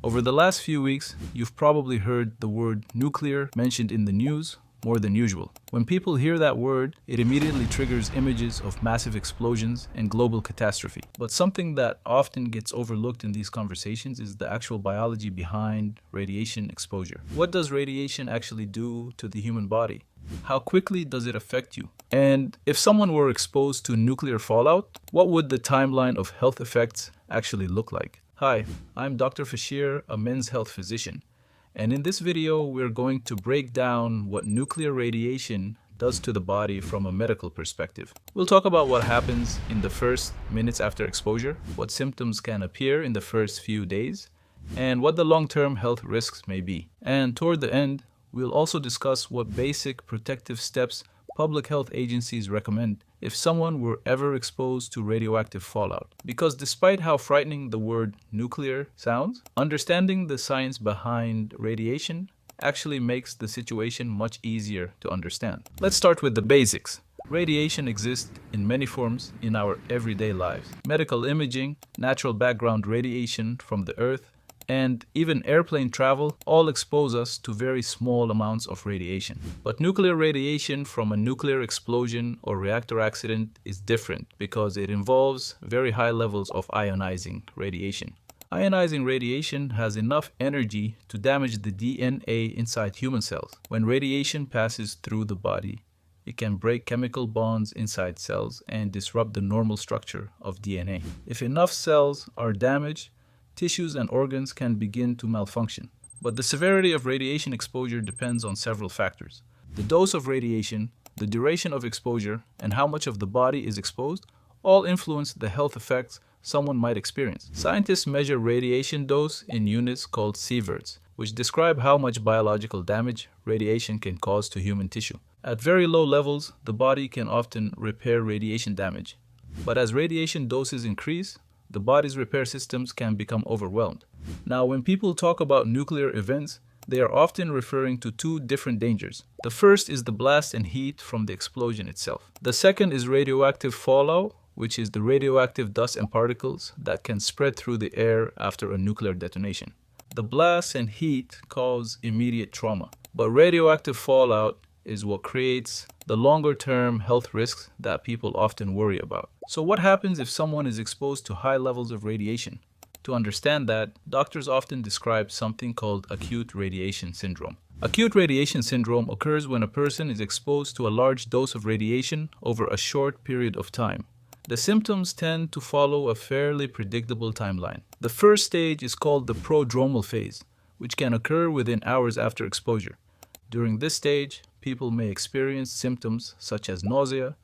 Over the last few weeks, you've probably heard the word nuclear mentioned in the news more than usual. When people hear that word, it immediately triggers images of massive explosions and global catastrophe. But something that often gets overlooked in these conversations is the actual biology behind radiation exposure. What does radiation actually do to the human body? How quickly does it affect you? And if someone were exposed to nuclear fallout, what would the timeline of health effects actually look like? Hi, I'm Dr. Fashir, a men's health physician. And in this video, we're going to break down what nuclear radiation does to the body from a medical perspective. We'll talk about what happens in the first minutes after exposure, what symptoms can appear in the first few days, and what the long-term health risks may be. And toward the end, we'll also discuss what basic protective steps public health agencies recommend if someone were ever exposed to radioactive fallout. Because despite how frightening the word nuclear sounds, understanding the science behind radiation actually makes the situation much easier to understand. Let's start with the basics. Radiation exists in many forms in our everyday lives. Medical imaging, natural background radiation from the Earth, and even airplane travel all expose us to very small amounts of radiation. But nuclear radiation from a nuclear explosion or reactor accident is different because it involves very high levels of ionizing radiation. Ionizing radiation has enough energy to damage the DNA inside human cells. When radiation passes through the body, it can break chemical bonds inside cells and disrupt the normal structure of DNA. If enough cells are damaged, tissues and organs can begin to malfunction. But the severity of radiation exposure depends on several factors. The dose of radiation, the duration of exposure, and how much of the body is exposed all influence the health effects someone might experience. Scientists measure radiation dose in units called sieverts, which describe how much biological damage radiation can cause to human tissue. At very low levels, the body can often repair radiation damage. But as radiation doses increase, the body's repair systems can become overwhelmed. Now, when people talk about nuclear events, they are often referring to two different dangers. The first is the blast and heat from the explosion itself. The second is radioactive fallout, which is the radioactive dust and particles that can spread through the air after a nuclear detonation. The blast and heat cause immediate trauma, but radioactive fallout is what creates the longer-term health risks that people often worry about. So what happens if someone is exposed to high levels of radiation? To understand that, doctors often describe something called acute radiation syndrome. Acute radiation syndrome occurs when a person is exposed to a large dose of radiation over a short period of time. The symptoms tend to follow a fairly predictable timeline. The first stage is called the prodromal phase, which can occur within hours after exposure. During this stage, people may experience symptoms such as nausea,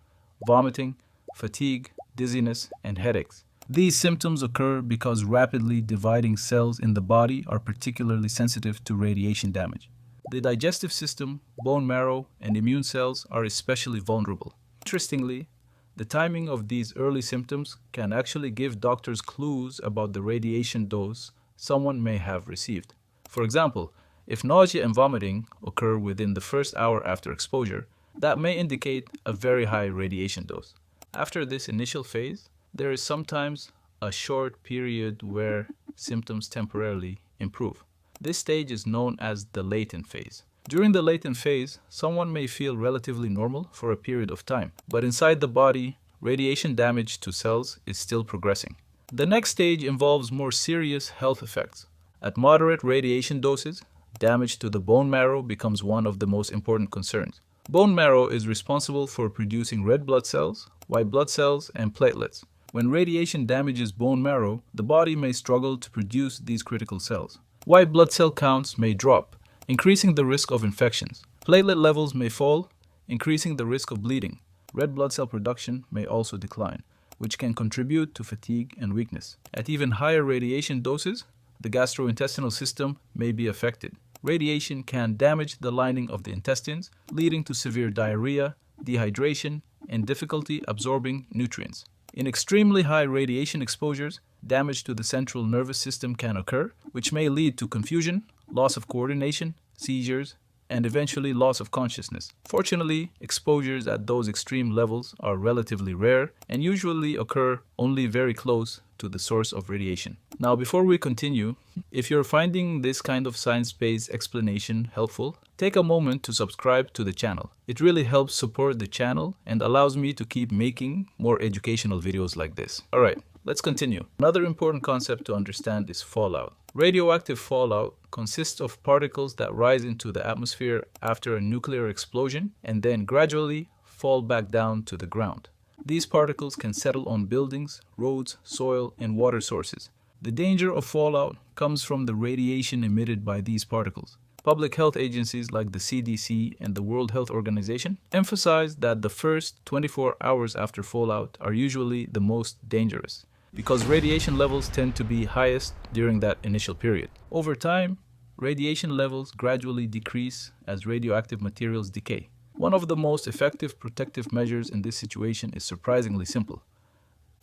vomiting, fatigue, dizziness, and headaches. These symptoms occur because rapidly dividing cells in the body are particularly sensitive to radiation damage. The digestive system, bone marrow, and immune cells are especially vulnerable. Interestingly, the timing of these early symptoms can actually give doctors clues about the radiation dose someone may have received. For example, if nausea and vomiting occur within the first hour after exposure, that may indicate a very high radiation dose. After this initial phase, there is sometimes a short period where symptoms temporarily improve. This stage is known as the latent phase. During the latent phase, someone may feel relatively normal for a period of time, but inside the body, radiation damage to cells is still progressing. The next stage involves more serious health effects. At moderate radiation doses, damage to the bone marrow becomes one of the most important concerns. Bone marrow is responsible for producing red blood cells, white blood cells, and platelets. When radiation damages bone marrow, the body may struggle to produce these critical cells. White blood cell counts may drop, increasing the risk of infections. Platelet levels may fall, increasing the risk of bleeding. Red blood cell production may also decline, which can contribute to fatigue and weakness. At even higher radiation doses, the gastrointestinal system may be affected. Radiation can damage the lining of the intestines, leading to severe diarrhea, dehydration, and difficulty absorbing nutrients. In extremely high radiation exposures, damage to the central nervous system can occur, which may lead to confusion, loss of coordination, seizures, and eventually loss of consciousness. Fortunately, exposures at those extreme levels are relatively rare and usually occur only very close to the source of radiation. Now, before we continue, if you're finding this kind of science-based explanation helpful, take a moment to subscribe to the channel. It really helps support the channel and allows me to keep making more educational videos like this. All right, let's continue. Another important concept to understand is fallout. Radioactive fallout consists of particles that rise into the atmosphere after a nuclear explosion and then gradually fall back down to the ground. These particles can settle on buildings, roads, soil, and water sources. The danger of fallout comes from the radiation emitted by these particles. Public health agencies like the CDC and the World Health Organization emphasize that the first 24 hours after fallout are usually the most dangerous, because radiation levels tend to be highest during that initial period. Over time, radiation levels gradually decrease as radioactive materials decay. One of the most effective protective measures in this situation is surprisingly simple: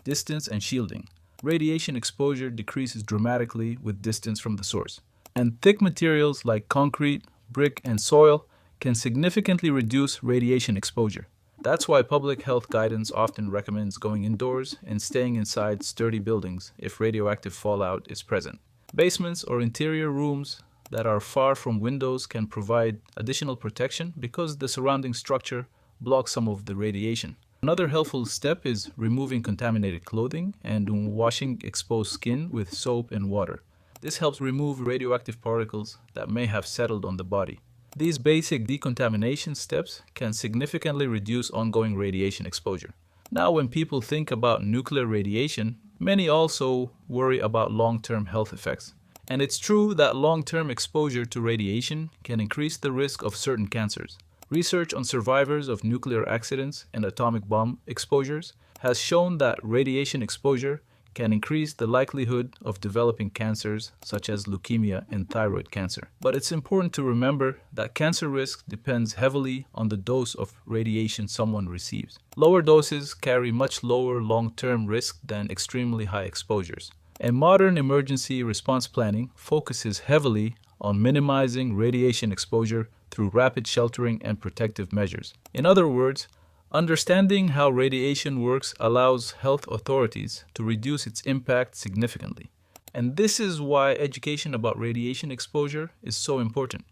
distance and shielding. Radiation exposure decreases dramatically with distance from the source, and thick materials like concrete, brick, and soil can significantly reduce radiation exposure. That's why public health guidance often recommends going indoors and staying inside sturdy buildings if radioactive fallout is present. Basements or interior rooms that are far from windows can provide additional protection because the surrounding structure blocks some of the radiation. Another helpful step is removing contaminated clothing and washing exposed skin with soap and water. This helps remove radioactive particles that may have settled on the body. These basic decontamination steps can significantly reduce ongoing radiation exposure. Now, when people think about nuclear radiation, many also worry about long-term health effects. And it's true that long-term exposure to radiation can increase the risk of certain cancers. Research on survivors of nuclear accidents and atomic bomb exposures has shown that radiation exposure can increase the likelihood of developing cancers such as leukemia and thyroid cancer. But it's important to remember that cancer risk depends heavily on the dose of radiation someone receives. Lower doses carry much lower long-term risk than extremely high exposures. And modern emergency response planning focuses heavily on minimizing radiation exposure through rapid sheltering and protective measures. In other words, understanding how radiation works allows health authorities to reduce its impact significantly. And this is why education about radiation exposure is so important.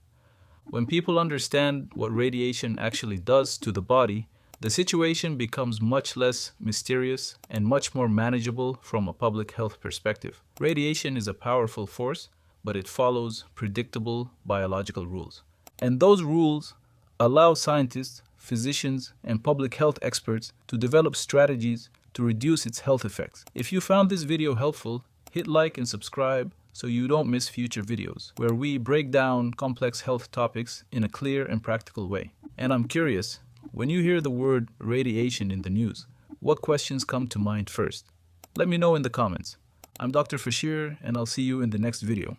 When people understand what radiation actually does to the body, the situation becomes much less mysterious and much more manageable from a public health perspective. Radiation is a powerful force, but it follows predictable biological rules. And those rules allow scientists, physicians, and public health experts to develop strategies to reduce its health effects. If you found this video helpful, hit like and subscribe so you don't miss future videos where we break down complex health topics in a clear and practical way. And I'm curious, when you hear the word radiation in the news, what questions come to mind first? Let me know in the comments. I'm Dr. Fashir, and I'll see you in the next video.